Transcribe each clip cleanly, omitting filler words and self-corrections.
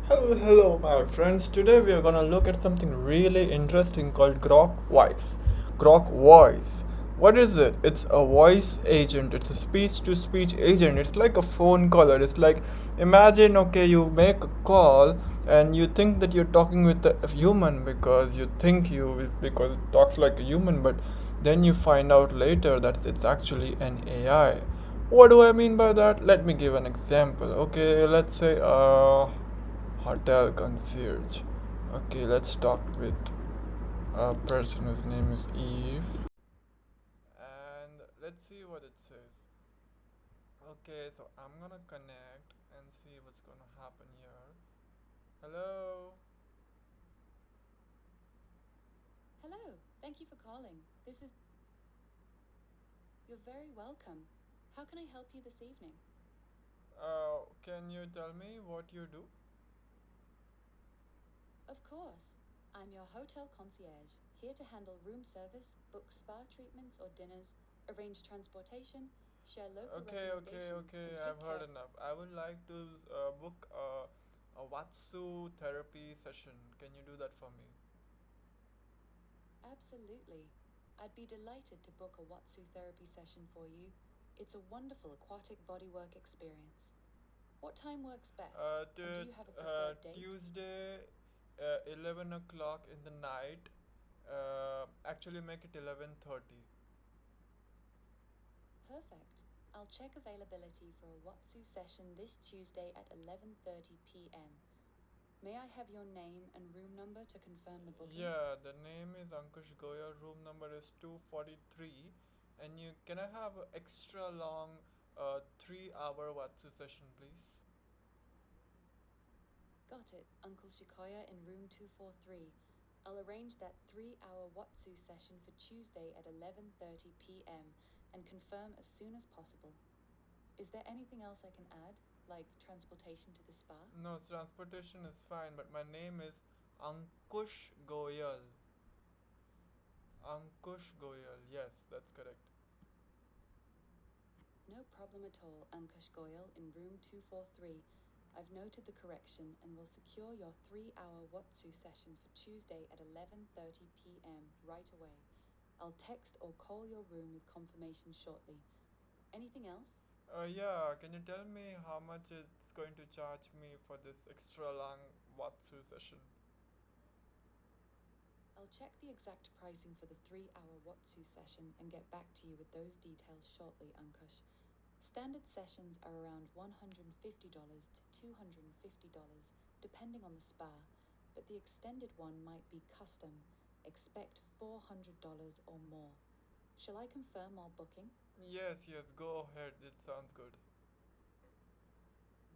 Hello, my friends. Today we are gonna look at something really interesting called Grok Voice. Grok Voice. What is it? It's a voice agent. It's a speech-to-speech agent. It's like a phone caller. It's like imagine, okay, you make a call and you think that you're talking with a human because you think you because it talks like a human, but then you find out later that it's actually an AI. What do I mean by that? Let me give an example. Okay, let's say hotel concierge. Okay, let's talk with a person whose name is Eve. And let's see what it says. Okay, so I'm gonna connect and see what's gonna happen here. Hello. Hello, thank you for calling. You're very welcome. How can I help you this evening? Can you tell me what you do? Of course. I'm your hotel concierge, here to handle room service, book spa treatments or dinners, arrange transportation, share local recommendations, Okay. and take I've heard care. enough. I would like to book a Watsu therapy session. Can you do that for me? Absolutely. I'd be delighted to book a Watsu therapy session for you. It's a wonderful aquatic bodywork experience. What time works best? And do you have a preferred date? Tuesday, 11 o'clock in the night. Actually, make it 11:30. Perfect. I'll check availability for a Watsu session this Tuesday at 11:30 p.m. May I have your name and room number to confirm the booking? Yeah, the name is Ankush Goyal. Room number is 243. And you can I have an extra long 3 hour Watsu session, please? Got it, Uncle Shikoya in room 243. I'll arrange that 3-hour Watsu session for Tuesday at 11:30 p.m. and confirm as soon as possible. Is there anything else I can add, like transportation to the spa? No, transportation is fine, but my name is Ankush Goyal. Ankush Goyal. Yes, that's correct. No problem at all, Ankush Goyal in room 243. I've noted the correction and will secure your 3-hour Watsu session for Tuesday at 11:30 p.m. right away. I'll text or call your room with confirmation shortly. Anything else? Yeah, can you tell me how much it's going to charge me for this extra long Watsu session? I'll check the exact pricing for the 3-hour Watsu session and get back to you with those details shortly, Ankush. Standard sessions are around $150 to $250, depending on the spa, but the extended one might be custom. Expect $400 or more. Shall I confirm while booking? Yes, go ahead. It sounds good.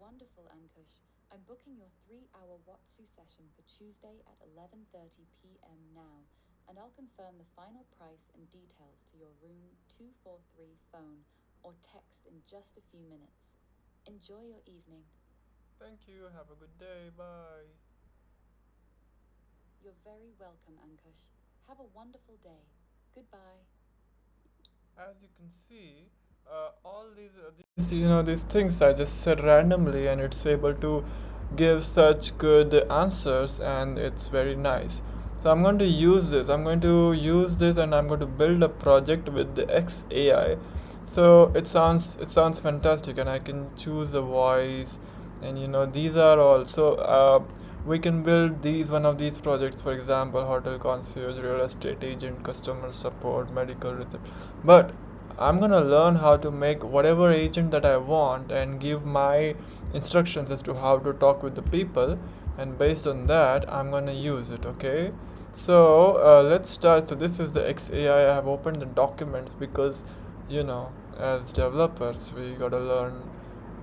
Wonderful, Ankush. I'm booking your 3-hour Watsu session for Tuesday at 11:30 p.m. now, and I'll confirm the final price and details to your room 243 phone or text in just a few minutes. Enjoy your evening. Thank you. Have a good day. Bye. You're very welcome, Ankush. Have a wonderful day. Goodbye. As you can see, all these these things I just said randomly, and it's able to give such good answers, and it's very nice. So I'm going to use this. I'm going to use this, and I'm going to build a project with the XAI. So it sounds fantastic, and I can choose the voice, and these are also we can build these one of these projects, for example, hotel concierge, real estate agent, customer support, medical research. But I'm gonna learn how to make whatever agent that I want and give my instructions as to how to talk with the people, and based on that I'm gonna use it. Okay, so let's start. So this is the XAI. I have opened the documents because as developers we gotta learn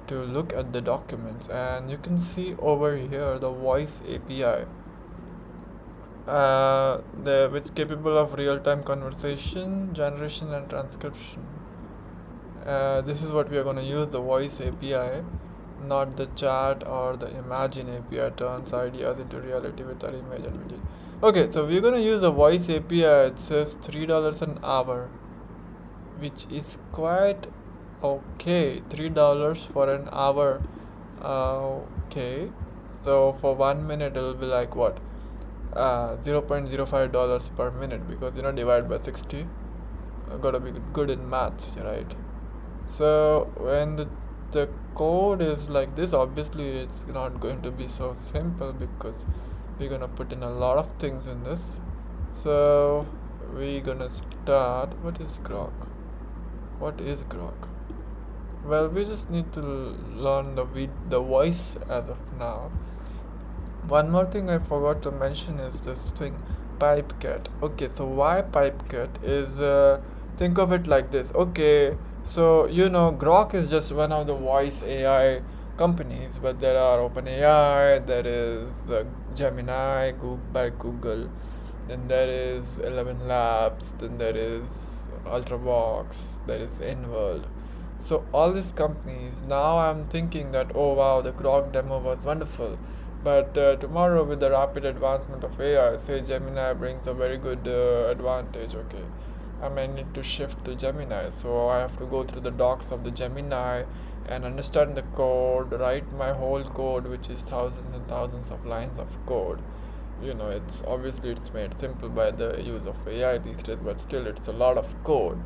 to look at the documents, and you can see over here the voice API, which capable of real-time conversation generation and transcription. This is what we are going to use, the voice API, not the chat or the imagine API. Turns ideas into reality with our image and video. Okay, so we're going to use the voice API. It says $3 an hour, which is quite okay. $3 for an hour. Okay, So for 1 minute, it'll be like what? $0.05 per minute, because divide by 60. Gotta be good in maths, right? So when the code is like this, obviously it's not going to be so simple, because we're gonna put in a lot of things in this. So we're gonna start. What is Grok? What is Grok? Well, we just need to learn the voice as of now. One more thing I forgot to mention is this thing, Pipecat. Okay, so why Pipecat is, think of it like this. Okay, so Grok is just one of the voice AI companies, but there are OpenAI, there is Gemini by Google, then there is 11 Labs, then there is Ultravox, there is Inworld. So all these companies, now I'm thinking that, oh wow, the Grok demo was wonderful, but tomorrow with the rapid advancement of AI, say Gemini brings a very good advantage. Okay, I may need to shift to Gemini, so I have to go through the docs of the Gemini and understand the code, write my whole code, which is thousands and thousands of lines of code. It's obviously it's made simple by the use of AI these days, but still it's a lot of code.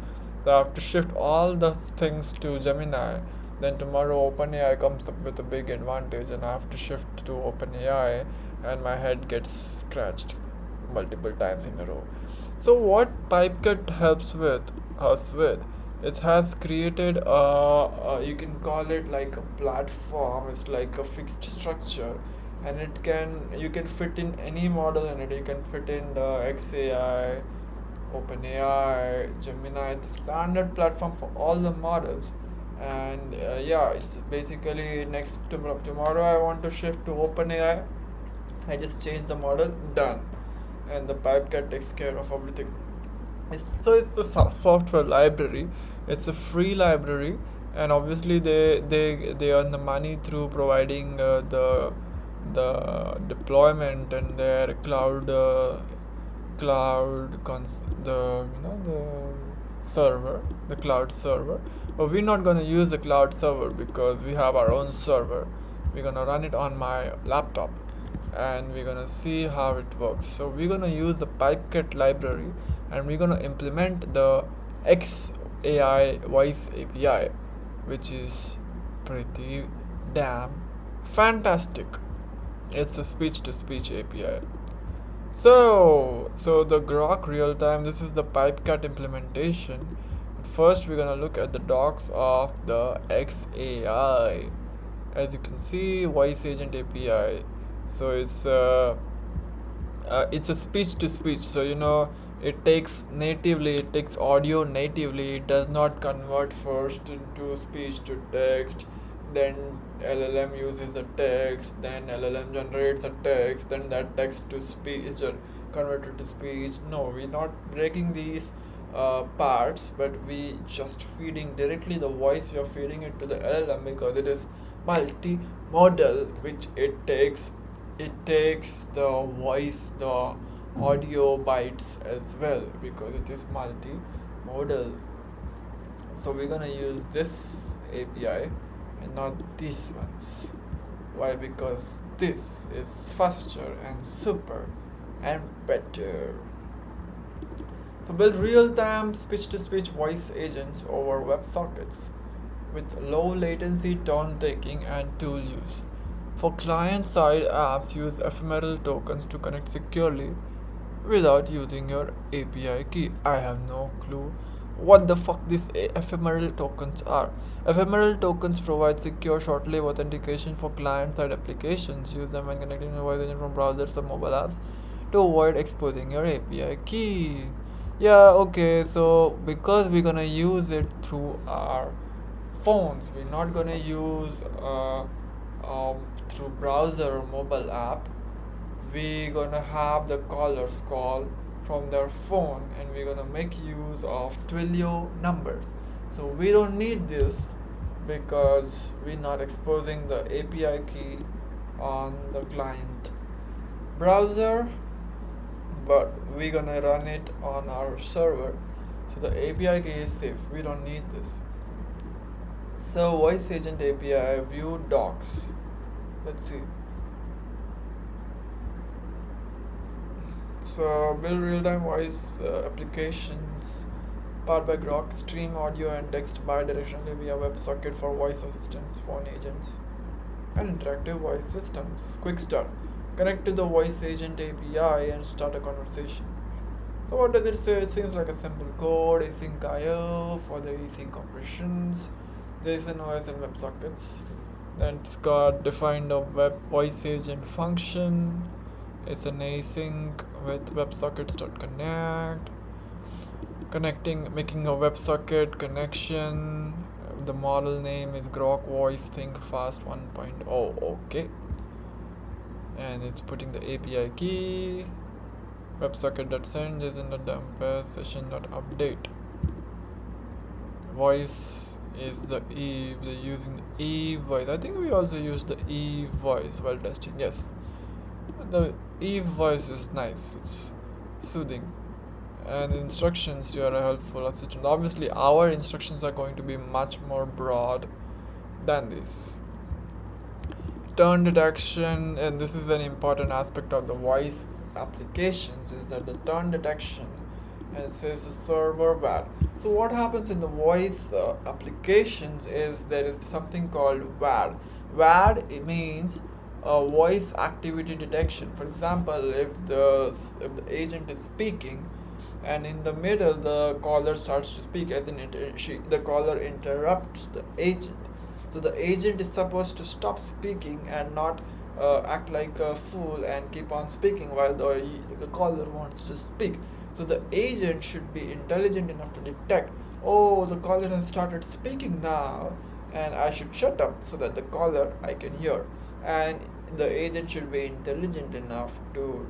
So I have to shift all those things to Gemini. Then tomorrow OpenAI comes up with a big advantage, and I have to shift to OpenAI, and my head gets scratched multiple times in a row. So what Pipecut helps with us with, it has created you can call it like a platform. It's like a fixed structure, and you can fit in any model in it. You can fit in the XAI, OpenAI, Gemini, the standard platform for all the models. And yeah, it's basically tomorrow I want to shift to OpenAI. I just change the model, done, and the Pipecat takes care of everything. It's a software library. It's a free library, and obviously they earn the money through providing the deployment and their the server, the cloud server. But we're not gonna use the cloud server because we have our own server. We're gonna run it on my laptop, and we're gonna see how it works. So we're gonna use the Pipecat library, and we're gonna implement the XAI voice API, which is pretty damn fantastic. It's a speech to speech API. So the Grok Realtime, this is the Pipecat implementation. First, we're gonna look at the docs of the XAI. As you can see, voice agent API. So it's a speech to speech. So it takes audio natively. It does not convert first into speech to text, then LLM uses the text, then LLM generates a text, then that text to speech is converted to speech. No, we're not breaking these parts, but we just feeding directly the voice. We are feeding it to the LLM because it is multimodal, which it takes the voice, the audio bytes as well, because it is multimodal. So we're gonna use this API and not these ones. Why? Because this is faster and super and better. So build real-time speech-to-speech voice agents over WebSockets with low latency tone taking and tool use. For client-side apps, use ephemeral tokens to connect securely without using your API key. I have no clue what the fuck these ephemeral tokens are. Ephemeral tokens provide secure short-lived authentication for client-side applications. Use them when connecting to voice agent from browsers or mobile apps to avoid exposing your API key. Yeah, okay, so because we're gonna use it through our phones, we're not gonna use through browser or mobile app. We're gonna have the callers call from their phone, and we're gonna make use of Twilio numbers. So we don't need this because we're not exposing the API key on the client browser, but we're gonna run it on our server. So the API key is safe. We don't need this. So voice agent API view docs. Let's see. So build real-time voice applications powered by Grok, stream audio and text bidirectionally via WebSocket for voice assistants, phone agents, and interactive voice systems. Quick start. Connect to the voice agent API and start a conversation. So what does it say? It seems like a simple code, async IO for the async operations, JSON OS and WebSockets. Then it's got defined a web voice agent function. It's an async with WebSockets.connect. Connecting, making a WebSocket connection. The model name is Grok Voice Think Fast 1.0. Okay. And it's putting the API key. WebSocket.send JSON.dump session.update. Voice is the E. They're using the E voice. I think we also use the E voice while testing. Yes, the E voice is nice. It's soothing. And instructions, you are a helpful assistant. Obviously, our instructions are going to be much more broad than this. Turn detection, and this is an important aspect of the voice applications, is that the turn detection, and it says the server VAD. So what happens in the voice applications is there is something called VAD. VAD, it means voice activity detection. For example, if the agent is speaking and in the middle the caller starts to speak, as in the caller interrupts the agent, so the agent is supposed to stop speaking and not act like a fool and keep on speaking while the caller wants to speak. So the agent should be intelligent enough to detect, oh, the caller has started speaking now, and I should shut up so that the caller I can hear. And the agent should be intelligent enough to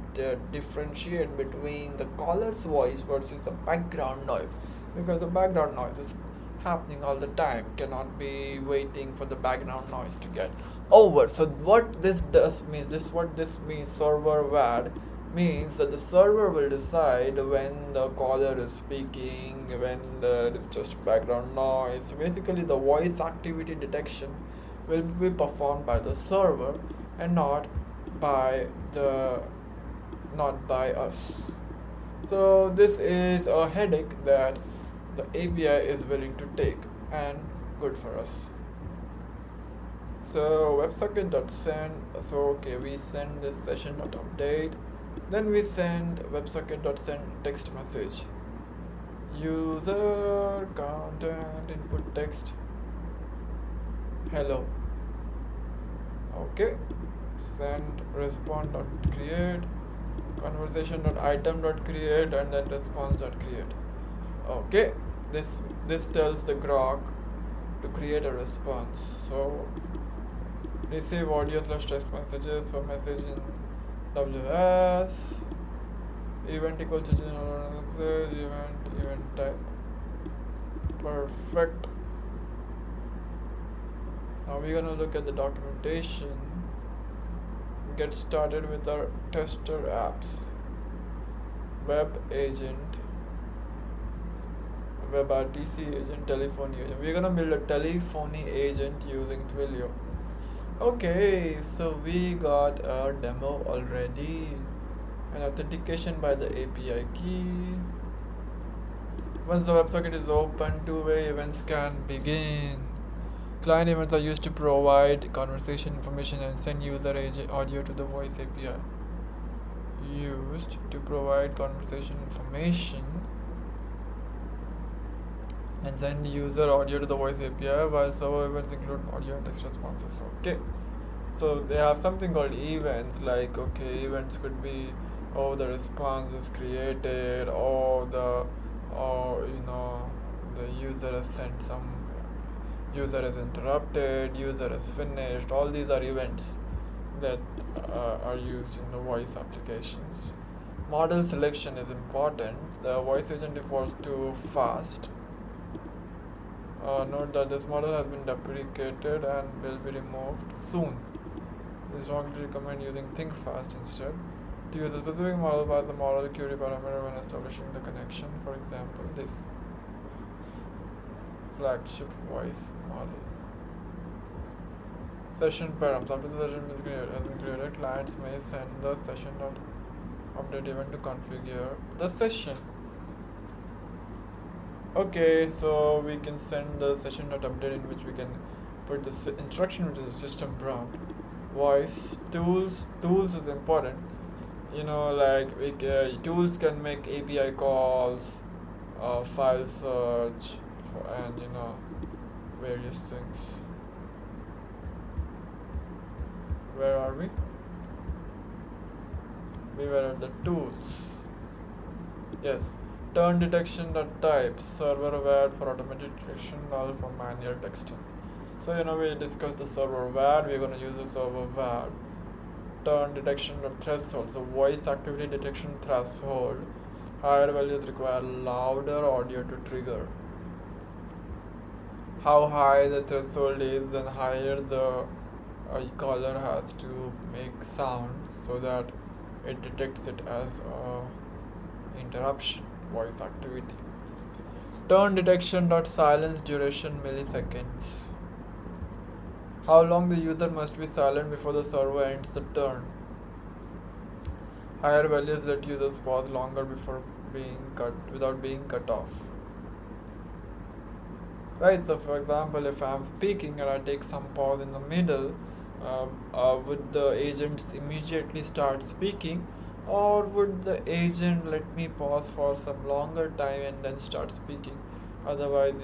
differentiate between the caller's voice versus the background noise, because the background noise is happening all the time, cannot be waiting for the background noise to get over. So what this does means this what this means server VAD means that the server will decide when the caller is speaking, when there is just background noise. So basically the voice activity detection will be performed by the server and by the not by us. So this is a headache that the API is willing to take, and good for us. So WebSocket.send. So okay, we send this session.update. Then we send WebSocket.send text message. User content input text. Hello. Okay. Send respond.create, conversation.item.create, and then response.create. Okay, this tells the Grok to create a response. So receive audio / text messages for message in WS, event equals to general message, event type. Perfect. Now we're gonna look at the documentation. Get started with our tester apps. Web agent, WebRTC agent, telephony agent. We're gonna build a telephony agent using Twilio. Okay, so we got a demo already. An authentication by the API key. Once the WebSocket is open, two-way events can begin. Client events are used to provide conversation information and send user audio to the voice API. Used to provide conversation information and send user audio to the voice API, while server events include audio and text responses. Okay, so they have something called events. Like, okay, events could be, oh, the response is created, or the user has sent some, user is interrupted, user is finished. All these are events that are used in the voice applications. Model selection is important. The voice agent defaults to fast. Note that this model has been deprecated and will be removed soon. It is strongly recommend using think fast instead. To use a specific model, pass the model query parameter when establishing the connection. For example, this flagship voice model. Session params. After the session has been created, clients may send the session update event to configure the session. Okay, so we can send the session.update in which we can put the instruction which is a system prompt. Voice tools is important. Like tools can make API calls, file search, and various things. Where are we? We were at the tools. Yes. Turn detection type server aware for automated detection, null for manual textings. So we discussed the server var. We're gonna use the server var. Turn detection threshold. So voice activity detection threshold. Higher values require louder audio to trigger. How high the threshold is, then higher the caller has to make sound so that it detects it as a interruption voice activity. Turn detection silence duration milliseconds. How long the user must be silent before the server ends the turn. Higher values let users pause longer before being cut without being cut off. Right, so for example, if I'm speaking and I take some pause in the middle, would the agents immediately start speaking, or would the agent let me pause for some longer time and then start speaking? Otherwise,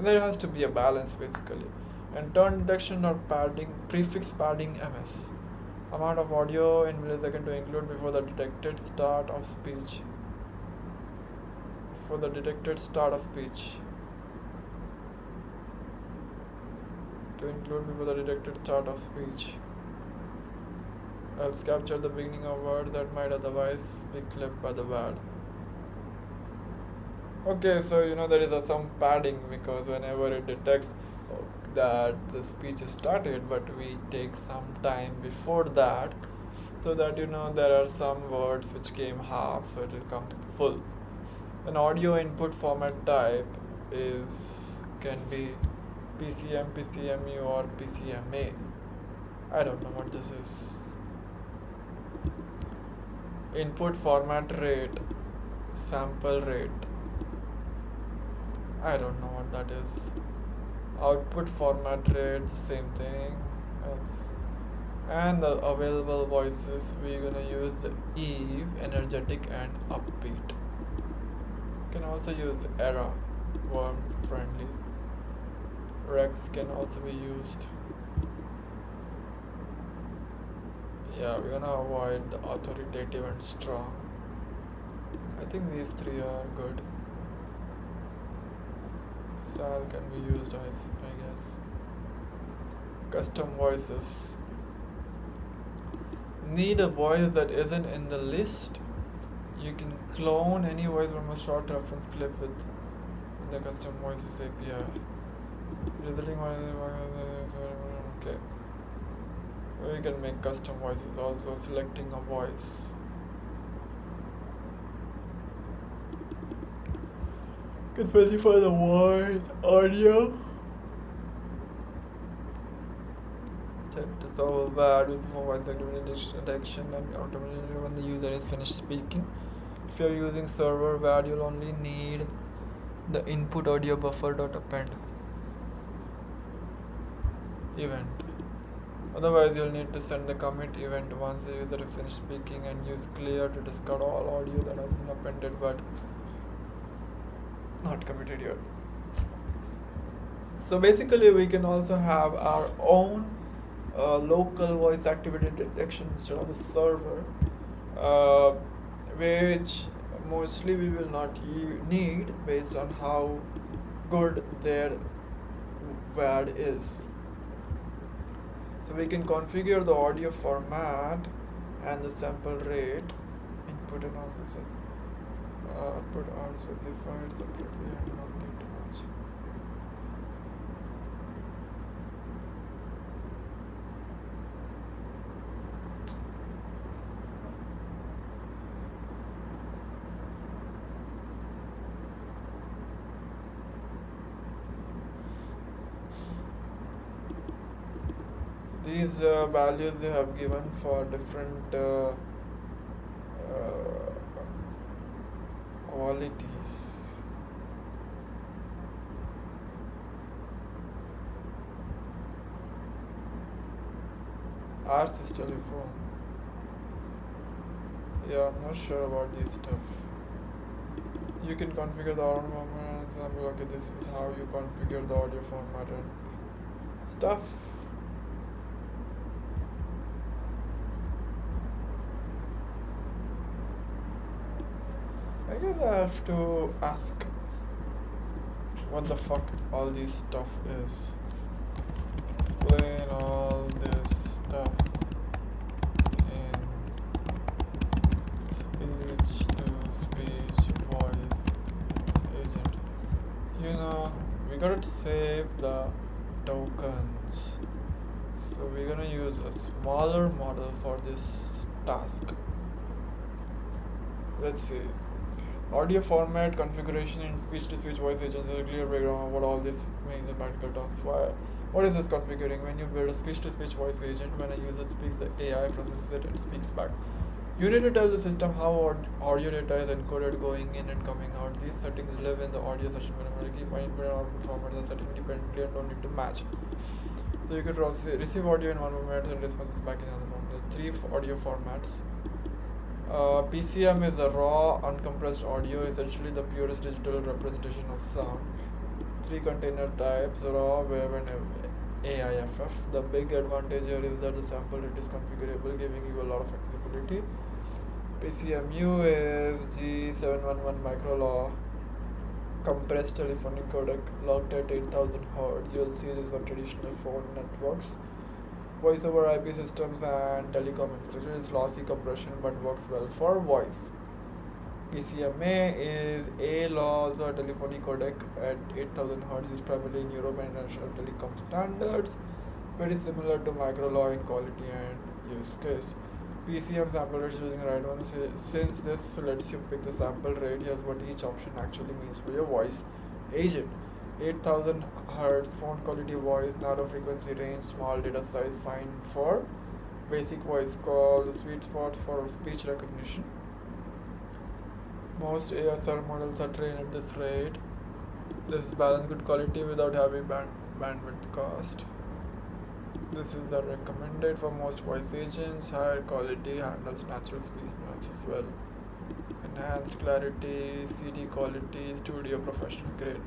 there has to be a balance basically. And turn detection or padding, prefix padding ms. Amount of audio in millisecond to include before the detected start of speech. For the detected start of speech. To include before the detected start of speech. Else capture the beginning of words that might otherwise be clipped by the word. Okay, so there is some padding because whenever it detects that the speech is started, but we take some time before that, so that there are some words which came half, so it will come full. An audio input format type can be PCM, PCMU, or PCMA. I don't know what this is. Input format rate, sample rate. I don't know what that is. Output format rate, the same thing. Else. And the available voices, we're gonna use the Eve, energetic and upbeat. Can also use era, warm, friendly. Rex can also be used. Yeah, we're gonna avoid the authoritative and strong. I think these three are good. Sal can be used as, I guess. Custom voices. Need a voice that isn't in the list? You can clone any voice from a short reference clip with the custom voices API. Resulting okay. We can make custom voices also, selecting a voice. Can specify the voice, audio. Set dissolve value before voice activity detection and automatically when the user is finished speaking. If you are using server var, you'll only need the input audio buffer.append event. Otherwise, you'll need to send the commit event once the user is finished speaking and use clear to discard all audio that has been appended but not committed yet. So basically, we can also have our own local voice activity detection instead of the server, which mostly we will not need based on how good their VAD is. So we can configure the audio format and the sample rate, input and output are specified separately and not need too much. These values they have given for different Qualities. Ours is telephone. Yeah, I'm not sure about this stuff. You can configure the audio format. Okay, this is how you configure the audio format and stuff. I guess I have to ask what the fuck all this stuff is. Explain all this stuff in speech to speech voice agent. We gotta save the tokens. So we're gonna use a smaller model for this task. Let's see. Audio format configuration in speech to speech voice agents. There's a clear background of what all this means in practical terms. What is this configuring? When you build a speech to speech voice agent, when a user speaks, the AI processes it and speaks back. You need to tell the system how audio data is encoded going in and coming out. These settings live in the audio session whenever you keep input and output formats are set independently and don't need to match. So you could receive audio in one format and responses back in another format. There are three audio formats. PCM is the raw, uncompressed audio, essentially the purest digital representation of sound. Three container types: raw, wave, and AIFF. The big advantage here is that the sample rate is configurable, giving you a lot of flexibility. PCMU is G711 micro compressed telephonic codec locked at 8000 Hz. You'll see this on traditional phone networks. Voice over IP systems and telecom infrastructure is lossy compression but works well for voice. PCMA is A-laws or telephony codec at 8000 Hz, is primarily in Europe and international telecom standards, very similar to microlaw in quality and use case. PCM sample rates using right one. Since this lets you pick the sample rate, here's what each option actually means for your voice agent. 8000 Hz phone quality voice, narrow frequency range, small data size, fine for basic voice call, the sweet spot for speech recognition. Most ASR models are trained at this rate. This balance good quality without heavy bandwidth cost. This is the recommended for most voice agents. Higher quality handles natural speech noise as well. Enhanced clarity, CD quality, studio professional grade.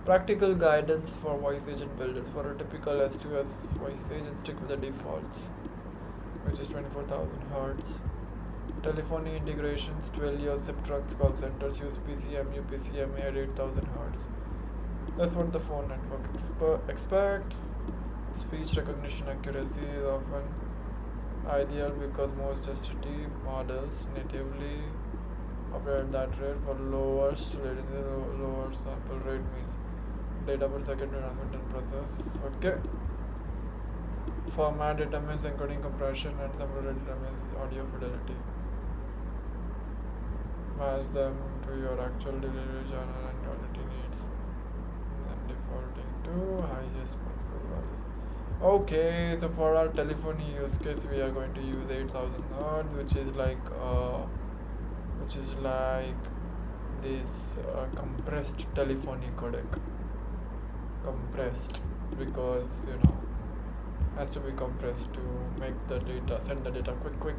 Practical guidance for voice agent builders. For a typical S2S voice agent, stick with the defaults, which is 24,000 Hz. Telephony integrations, 12 years SIP trucks, call centers use PCMU, PCMA at 8000 Hz. That's what the phone network expects. Speech recognition accuracy is often ideal because most STT models natively operate at that rate. For lowest latency, lower sample rate means data per second transmit and process. Okay. Format determines encoding compression and sample rate determines audio fidelity. Match them to your actual delivery channel and quality needs. And defaulting to highest possible values. Okay, so for our telephony use case, we are going to use 8000 Hz, which is like this compressed telephony codec. Compressed because has to be compressed to make the data, send the data quick.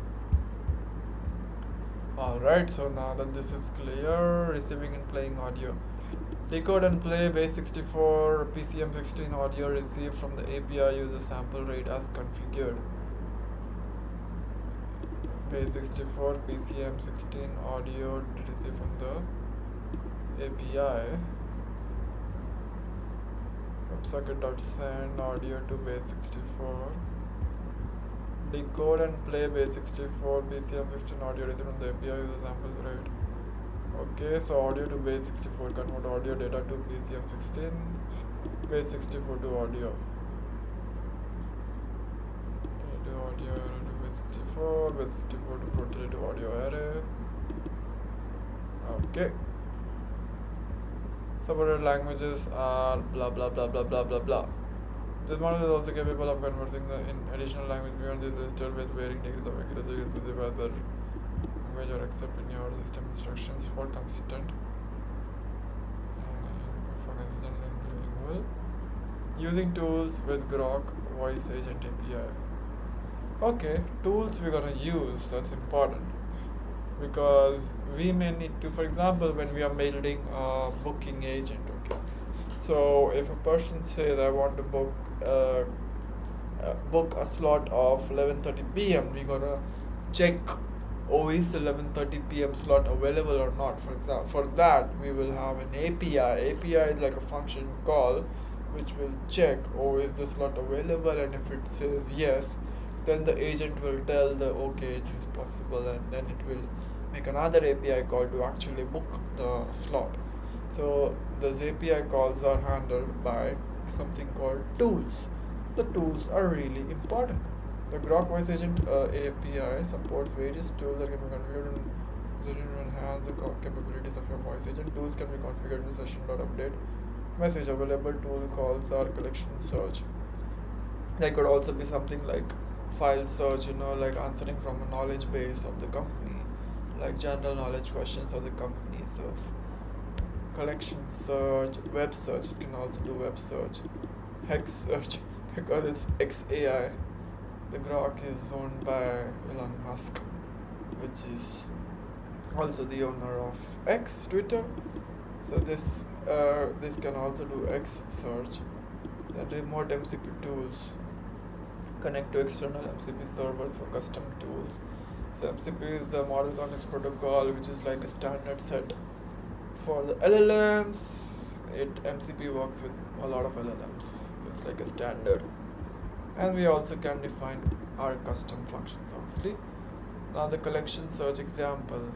Alright, so now that this is clear, receiving and playing audio. Decode and play base 64 PCM16 audio received from the API uses sample rate as configured. Base 64 PCM16 audio received from the API. WebSocket.send audio to base 64. Decode and play base 64 PCM16 audio received from the API uses sample rate. Okay, so audio to base 64, convert audio data to PCM16, base 64 to audio. To audio array to base 64 to portrait to audio array. Okay. Supported languages are blah blah blah blah blah blah blah. This model is also capable of conversing in additional language beyond this digital with varying degrees of accuracy. language or except in your system instructions for consistent and bilingual. Using tools with Grok Voice Agent API. Okay, tools we're gonna use, that's important because we may need to, for example, when we are mailing a booking agent, okay. So if a person says I want to book a slot of 11:30 p.m., we gotta check, oh, is 11:30 p.m. slot available or not. For example, for that we will have an API. API is like a function call which will check, oh, is the slot available, and if it says yes, then the agent will tell the okay, it is possible, and then it will make another API call to actually book the slot. So those API calls are handled by something called tools. The tools are really important. The Grok Voice Agent API supports various tools that can be configured and enhance the capabilities of your voice agent. Tools can be configured in the session.update message. Available tool calls are collection search. There could also be something like file search, like answering from a knowledge base of the company, like general knowledge questions of the company. So collection search, web search, it can also do web search, hex search because it's XAI. The Grok is owned by Elon Musk, which is also the owner of X, Twitter. So this can also do X search. Then remote MCP tools connect to external MCP servers for custom tools. So MCP is the Model Context Protocol, which is like a standard set for the LLMs. MCP works with a lot of LLMs, so it's like a standard. And we also can define our custom functions, obviously. Now the collection search example.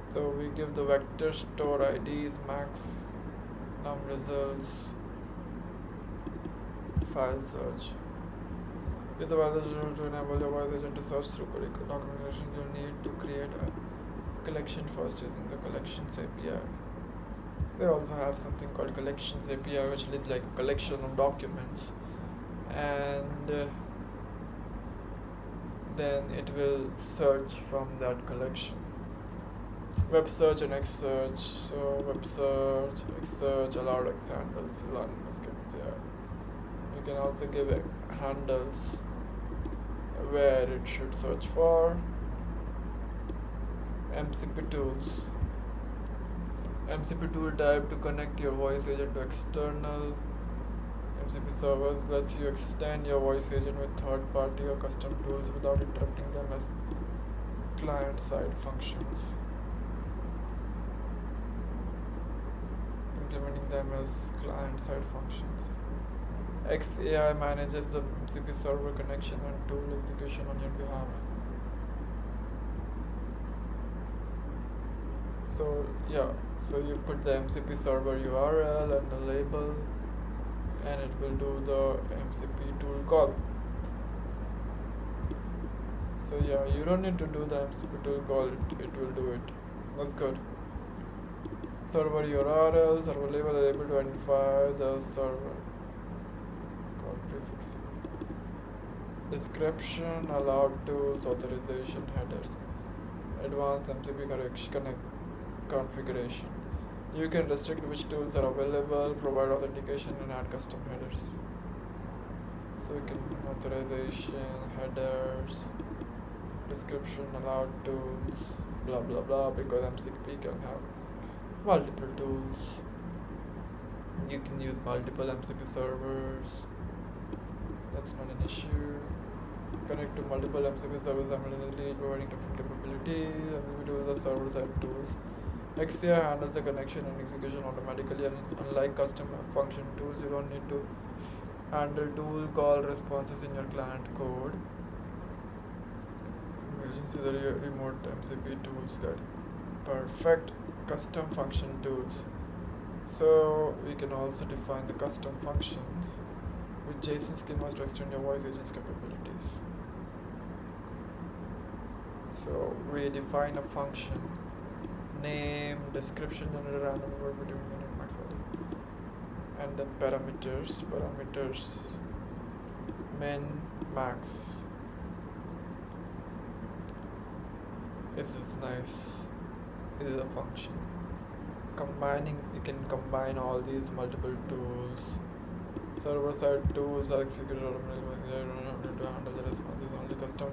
So we give the vector store IDs, max, num results, file search. With the voice agent to enable your voice agent to search through documentation, you need to create a collection first using the collections API. They also have something called collections API, which is like a collection of documents, and then it will search from that collection. Web search and X search. So web search, X search, allowed X handles, run XAI. You can also give it handles where it should search for. MCP tools. MCP tool type to connect your voice agent to external MCP servers lets you extend your voice agent with third-party or custom tools without interrupting them as client-side functions. Implementing them as client-side functions. XAI manages the MCP server connection and tool execution on your behalf. So you put the MCP server URL and the label, and it will do the MCP tool call. So you don't need to do the MCP tool call, it will do it. That's good. Server URL, server label is able to identify the server. Call prefix. Description, allowed tools, authorization, headers. Advanced MCP configuration. You can restrict which tools are available, provide authentication, and add custom headers. So you can authorization, headers, description, allowed tools, blah blah blah, because MCP can have multiple tools. You can use multiple MCP servers. That's not an issue. Connect to multiple MCP servers simultaneously, providing different capabilities. MCP tools are server-side tools. XAI handles the connection and execution automatically, and unlike custom function tools, you don't need to handle tool call responses in your client code. See the remote MCP tools guide. Perfect. Custom function tools. So we can also define the custom functions with JSON schemas to extend your voice agent's capabilities. So we define a function, name, description, generator, random word between min and max value, and then parameters, min, max, This is nice. This is a function. You can combine all these multiple tools. Server-side tools are executed automatically. You don't have to handle the responses. Only custom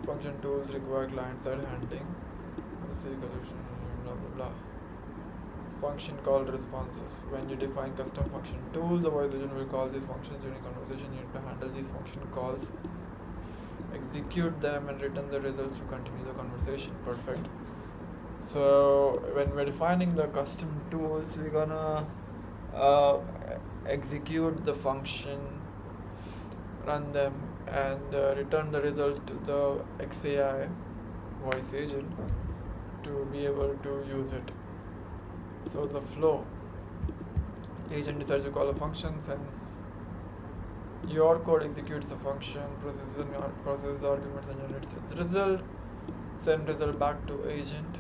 function tools require client-side handling. Let's see, blah blah blah. Function call responses. When you define custom function tools, the voice agent will call these functions during conversation. You need to handle these function calls, execute them, and return the results to continue the conversation. Perfect. So when we're defining the custom tools, we're gonna uh, execute the function, run them, and return the results to the XAI voice agent to be able to use it. So the flow, agent decides to call a function, sends your code, executes the function, processes the arguments and generates its result, send result back to agent,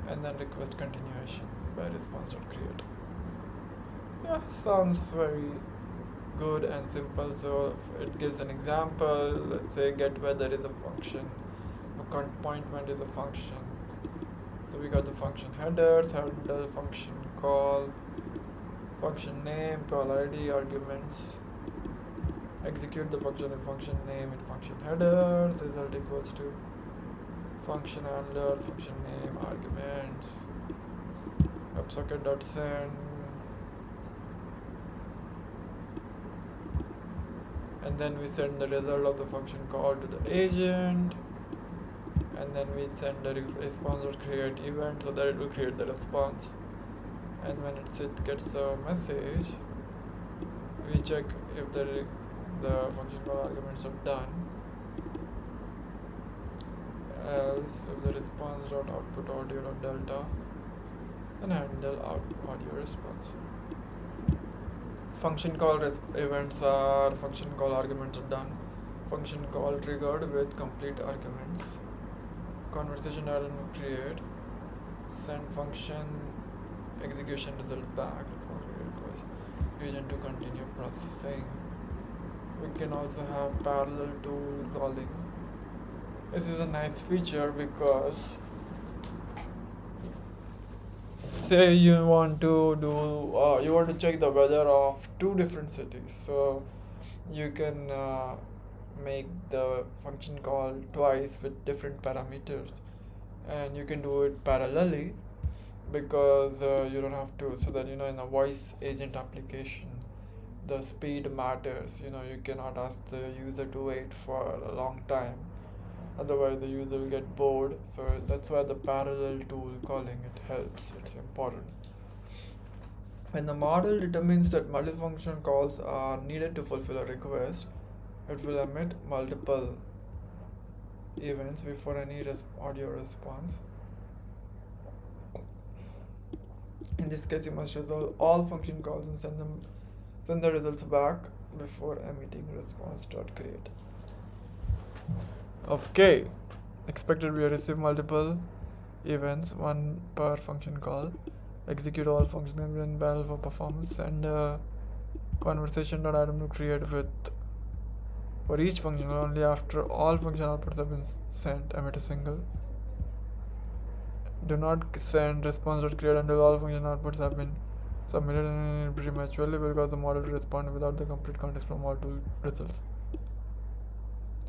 and then request continuation by response.create. Yeah, sounds very good and simple. So it gives an example. Let's say get weather is a function, appointment is a function. So we got the function headers, handle, function call, function name, call ID, arguments, execute the function in function name in function headers, result equals to function handlers, function name, arguments, WebSocket.send, and then we send the result of the function call to the agent, and then we send the response or create event so that it will create the response. And when it gets a message, we check if the function call arguments are done. Else, if the response.output audio.delta, then handle audio response. Function call events are function call arguments are done. Function call triggered with complete arguments. Conversation item create. Send function execution result back. Request agent to continue processing. We can also have parallel tool calling. This is a nice feature because say you want to check the weather of two different cities, so you can make the function call twice with different parameters, and you can do it parallelly because you don't have to, so that in a voice agent application the speed matters. You cannot ask the user to wait for a long time, otherwise the user will get bored. So that's why the parallel tool calling it helps. It's important. When the model determines that multifunction calls are needed to fulfill a request, it will emit multiple events before any audio response. In this case, you must resolve all function calls and send the results back before emitting response.create. Okay, expected we receive multiple events, one per function call. Execute all functions in parallel for performance, and conversation.item to create with for each function only after all function outputs have been sent. Emit a single. Do not send response.create until all function outputs have been submitted prematurely because the model will respond without the complete context from all tool results.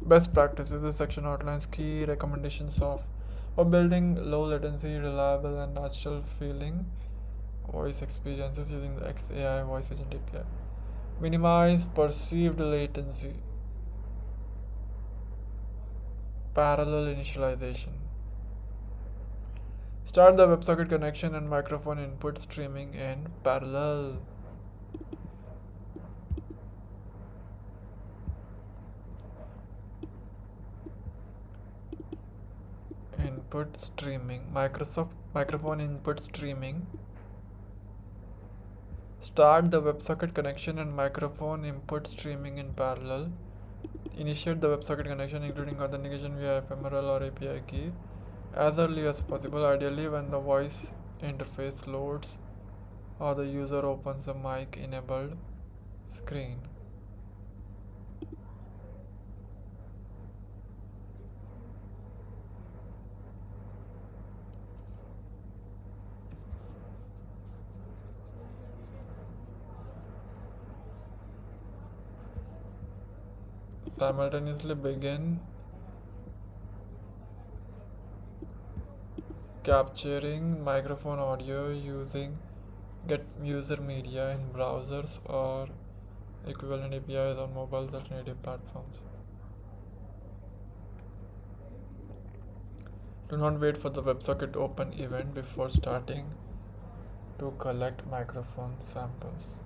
Best practices. This section outlines key recommendations for building low latency, reliable, and natural feeling voice experiences using the XAI voice agent API. Minimize perceived latency. Parallel initialization. Start the WebSocket connection and microphone input streaming in parallel. Input streaming. Microphone input streaming. Start the WebSocket connection and microphone input streaming in parallel. Initiate the WebSocket connection including authentication via ephemeral or API key as early as possible, ideally when the voice interface loads or the user opens a mic enabled screen. Simultaneously begin capturing microphone audio using get user media in browsers or equivalent APIs on mobile alternative platforms. Do not wait for the WebSocket open event before starting to collect microphone samples.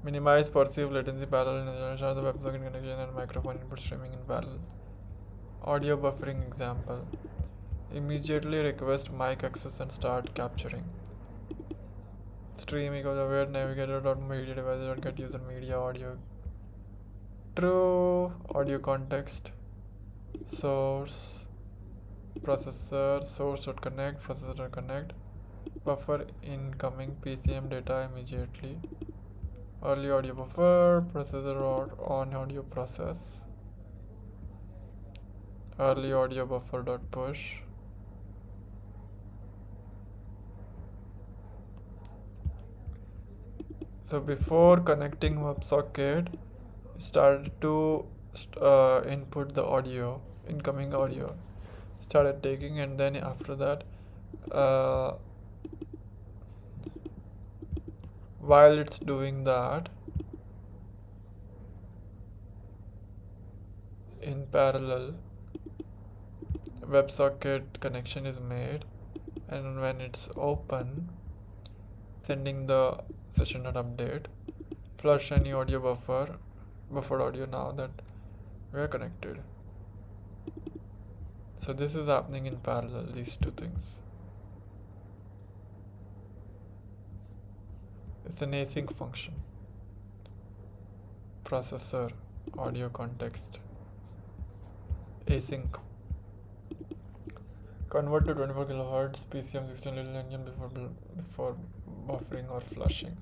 Minimize perceived latency parallel in the WebSocket connection and microphone input streaming in parallel. Audio buffering example. Immediately request mic access and start capturing. Streaming of the aware navigator.media device.get user media audio. True audio context. Source processor source.connect processor.connect. Buffer incoming PCM data immediately. Early audio buffer processor or on audio process. Early audio buffer dot push. So before connecting WebSocket, started to input the audio, incoming audio, started taking, and then after that, uh, while it's doing that, in parallel, WebSocket connection is made, and when it's open, sending the session.update, flush any audio buffered audio now that we are connected. So this is happening in parallel, these two things. It's an async function. Processor, audio context, async. Convert to 24 kHz PCM 16 little engine before buffering or flushing.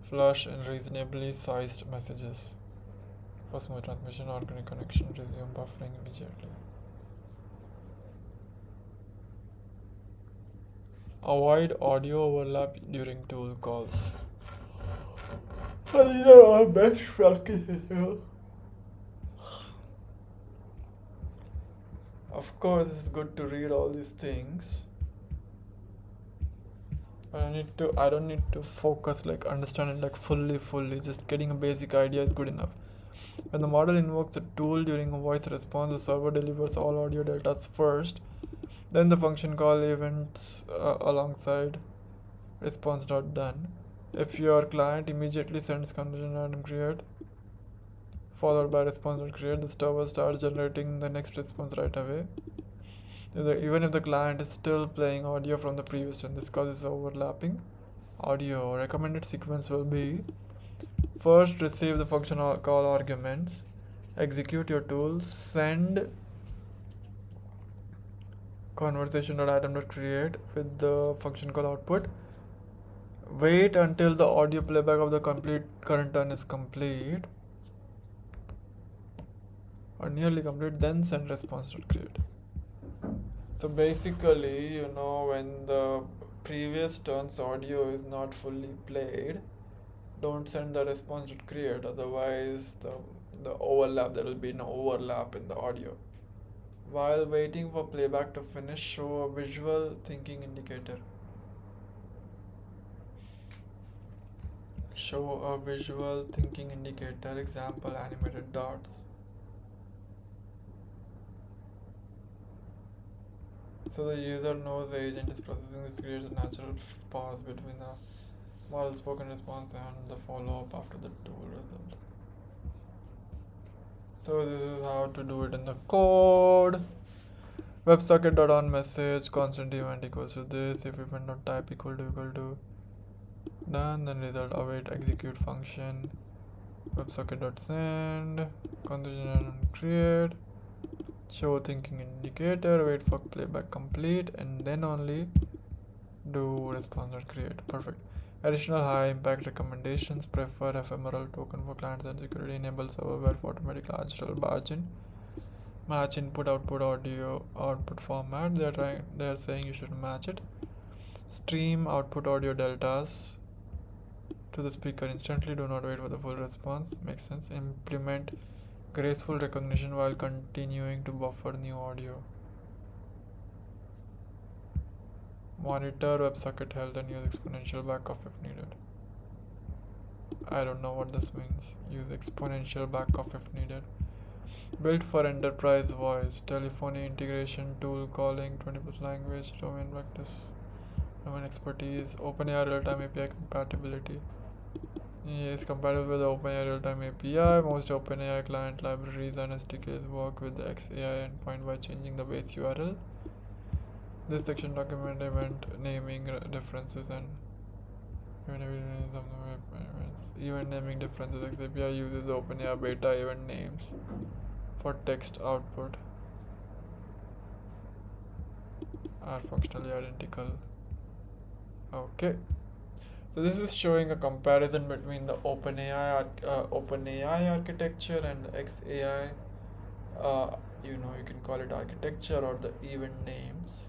Flush in reasonably sized messages. For smooth transmission, organic connection, resume buffering immediately. Avoid audio overlap during tool calls. These are our best practices. Of course, it's good to read all these things, but I don't need to focus, like understand it like fully. Just getting a basic idea is good enough. When the model invokes a tool during a voice response, the server delivers all audio deltas first, then the function call events alongside response.done. If your client immediately sends conversion item create followed by response.create, the server starts generating the next response right away. Even if the client is still playing audio from the previous one, this causes overlapping audio. Recommended sequence will be: first receive the function call arguments, execute your tool, send conversation.item.create with the function call output, wait until the audio playback of the complete current turn is complete or nearly complete, then send response.create. So basically, when the previous turn's audio is not fully played, don't send the response.create, otherwise the overlap, there will be no overlap in the audio. While waiting for playback to finish, show a visual thinking indicator. Show a visual thinking indicator, example animated dots. So the user knows the agent is processing. This creates a natural pause between the model spoken response and the follow-up after the tool result. So this is how to do it in the code. WebSocket.onMessage constant event equals to this. If event.type equal to done, then result await execute function. WebSocket.send condition create. Show thinking indicator, wait for playback complete, and then only do response.create. Perfect. Additional high impact recommendations: prefer ephemeral token for clients and security, enable server where for automatic large margin, match input output audio output format. They're saying you should match it. Stream output audio deltas. to the speaker instantly. Do not wait for the full response. Makes sense. Implement graceful recognition while continuing to buffer new audio. Monitor WebSocket health and use exponential backup if needed. I don't know what this means. Use exponential backup if needed. Built for enterprise voice, telephony integration, tool calling, 20+ language, domain practice, domain expertise, OpenAI real-time API compatibility. Is compatible with the OpenAI real-time API. Most OpenAI client libraries and SDKs work with the XAI endpoint by changing the base URL. This section document event naming differences and event naming differences. XAPI uses OpenAI beta event names for text output are functionally identical. Okay, so this is showing a comparison between the OpenAI architecture and the XAI. You can call it architecture or the event names.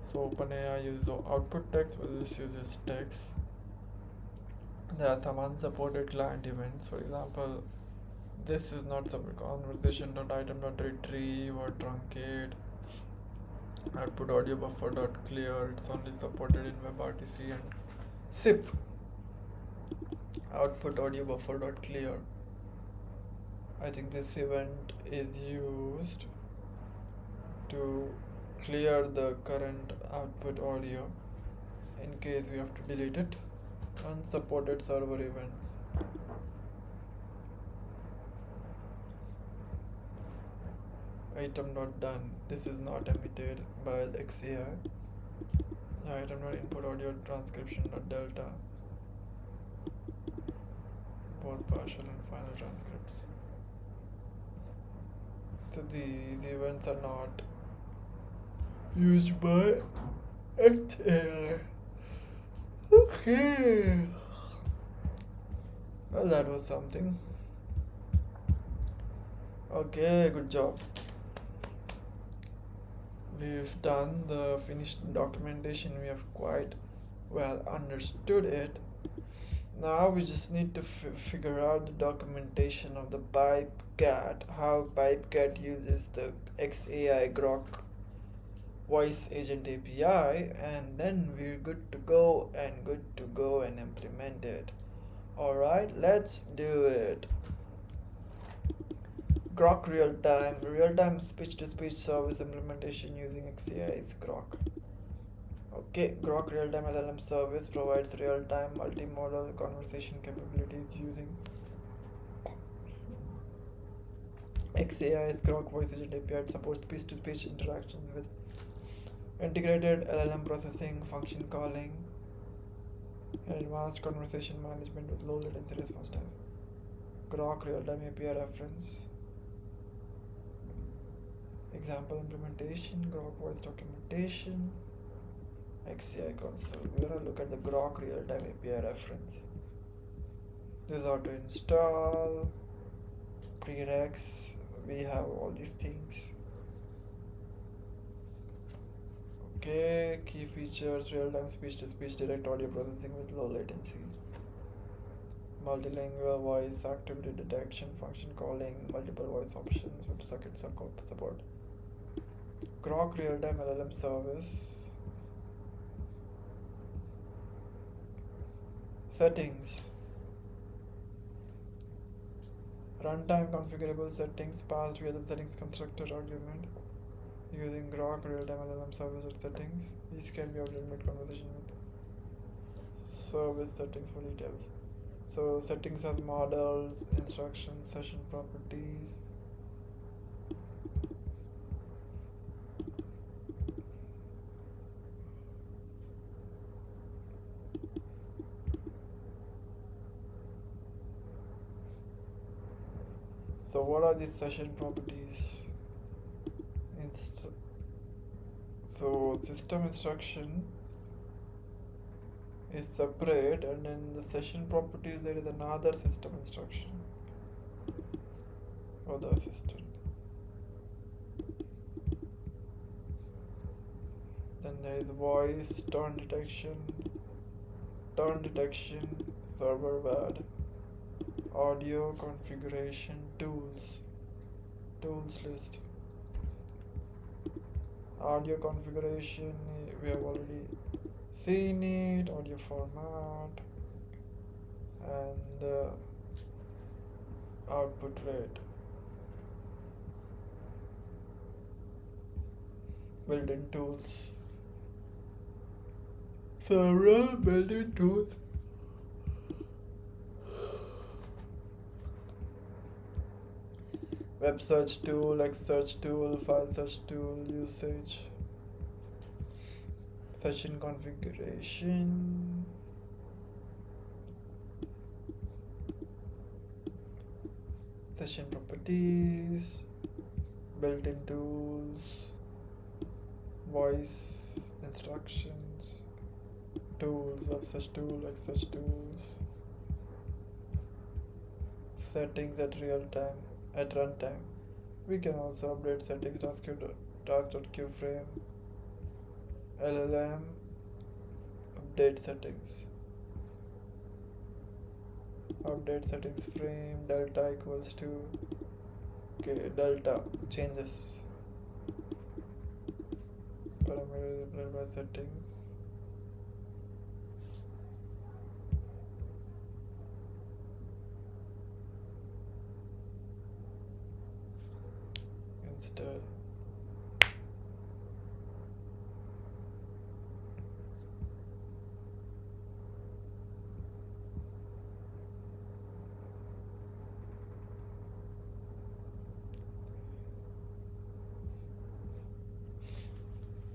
So OpenAI uses output text, but this uses text. There are some unsupported client events. For example, this is not support conversation.item.retrieve or truncate. Output audio buffer.clear. It's only supported in WebRTC and SIP. Output audio buffer.clear. I think this event is used to clear the current output audio in case we have to delete it. Unsupported server events. Item not done. This is not emitted by the XAI. Item not input audio transcription not delta. Both partial and final transcripts. So these events are not used by XAI. Okay. Well, that was something. Okay, good job. We've done the finished documentation. We have quite well understood it. Now we just need to figure out the documentation of the Pipecat, how Pipecat uses the XAI Grok voice agent API, and then we're good to go and implement it. Alright, let's do it. Grok real-time speech-to-speech service implementation using XAI's Grok. Okay, Grok real-time LLM service provides real-time multimodal conversation capabilities using XAI's Grok voice agent API. It supports speech-to-speech interactions with integrated LLM processing, function calling, and advanced conversation management with low latency response times. Grok real-time API reference. Example implementation, Grok voice documentation, XAI console. We're gonna look at the Grok real-time API reference. This is how to install, prereqs. We have all these things. Okay, key features: real-time speech-to-speech direct audio processing with low latency, multilingual voice activity detection, function calling, multiple voice options, WebSocket support. Grok real-time LLM service. Settings. Runtime configurable settings passed via the settings constructor argument using Grok real-time LLM service with settings. These can be updated mid-conversation with service settings for details. So settings has models, instructions, session properties. So what are these session properties? So system instruction is separate, and in the session properties there is another system instruction for the assistant. Then there is voice, turn detection, server bad. Audio configuration tools list. Audio configuration, we have already seen it. Audio format and output rate. Built-in tools. Several built-in tools. Web search tool, like search tool, file search tool, usage, session configuration, session properties, built-in tools, voice instructions, tools, web search tool, like search tools, settings at real time, at runtime. We can also update settings task.queue frame, LLM, update settings. Update settings frame delta equals to delta changes parameter replied by settings instead.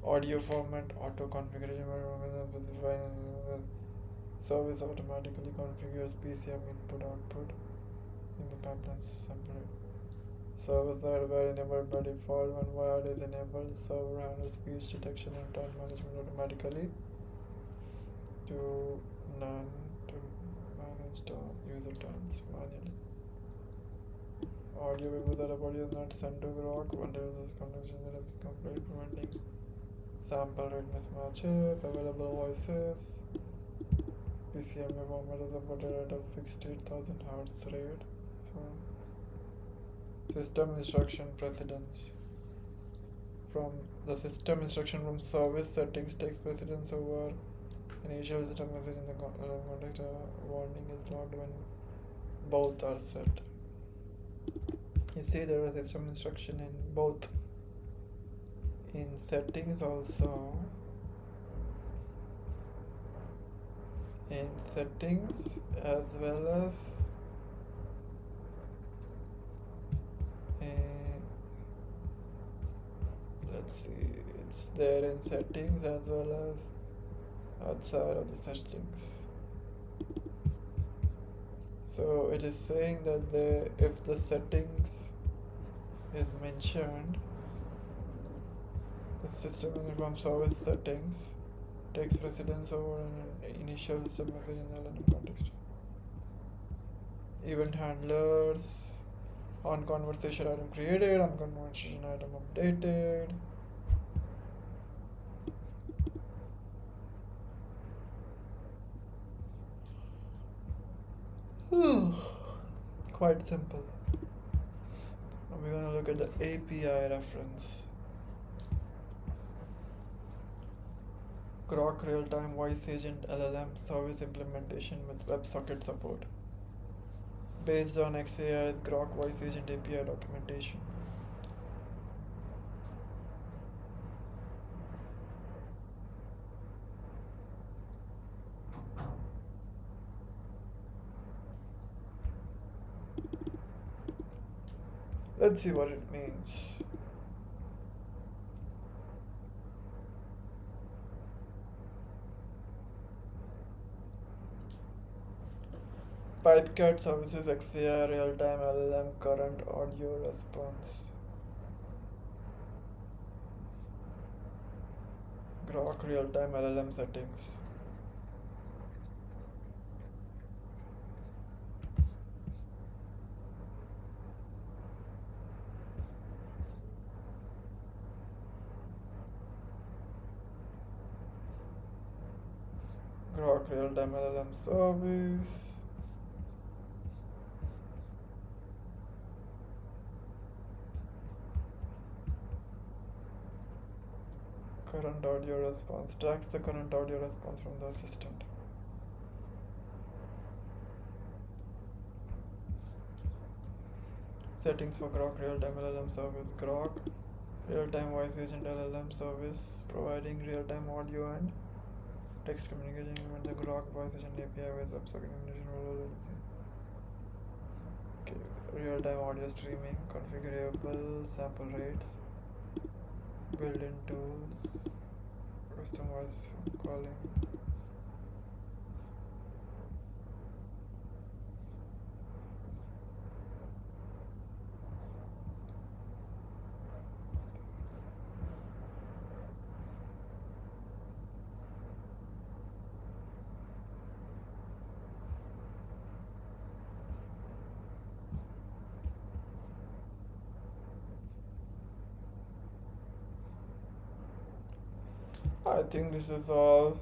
Audio format auto configuration service automatically configures PCM input output in the pipeline separate. Servers are were enabled by default. When wired is enabled, server handles speech detection and turn management automatically to none to manage user turns manually. Audio before the audio is not sent to Grok until this connection is complete, preventing sample rate mismatches, available voices. PCMA format is supported at a fixed 8000 Hz rate. So, system instruction precedence. From the system instruction from service settings takes precedence over initial system message in the context. A warning is logged when both are set. You see there is system instruction in both. In settings also. In settings as well as in, let's see, it's there in settings as well as outside of the settings. So it is saying that if the settings is mentioned, the system from service settings takes precedence over an initial system message in the LLM context. Event handlers, on conversation item created, on conversation item updated. Quite simple. Now we're gonna look at the API reference. Grok Realtime Voice Agent LLM service implementation with WebSocket support. Based on XAI's Grok Voice Agent API documentation. Let's see what it means. Pipecat services XAI real-time LLM current audio response. Grok real-time LLM settings. Grok real-time LLM service. Current audio response. Tracks the current audio response from the assistant. Settings for Grok Realtime LLM service. Grok Realtime Voice Agent LLM service providing real-time audio and text communication with the Grok Voice Agent API with website communication. Okay. Real-time audio streaming, configurable sample rates, built-in tools, custom voice calling. I think this is all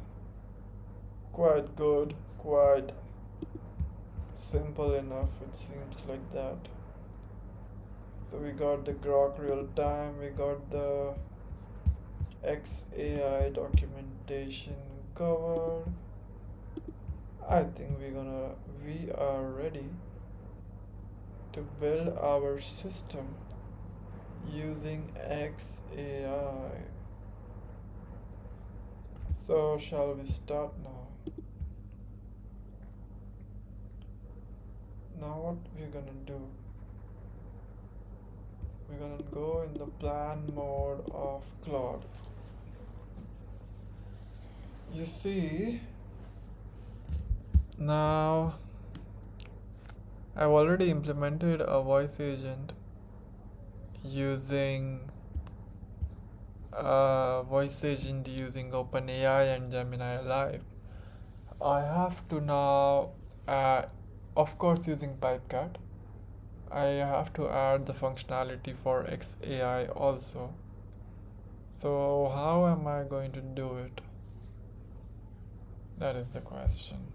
quite good, quite simple enough, it seems like that. So we got the Grok real time, we got the XAI documentation covered. I think we are ready to build our system using XAI. So shall we start now? Now what we're gonna do? We're gonna go in the plan mode of Claude. You see, now I've already implemented a voice agent using OpenAI and Gemini Live. I have to now add, of course, using Pipecat. I have to add the functionality for XAI also. So how am I going to do it? That is the question.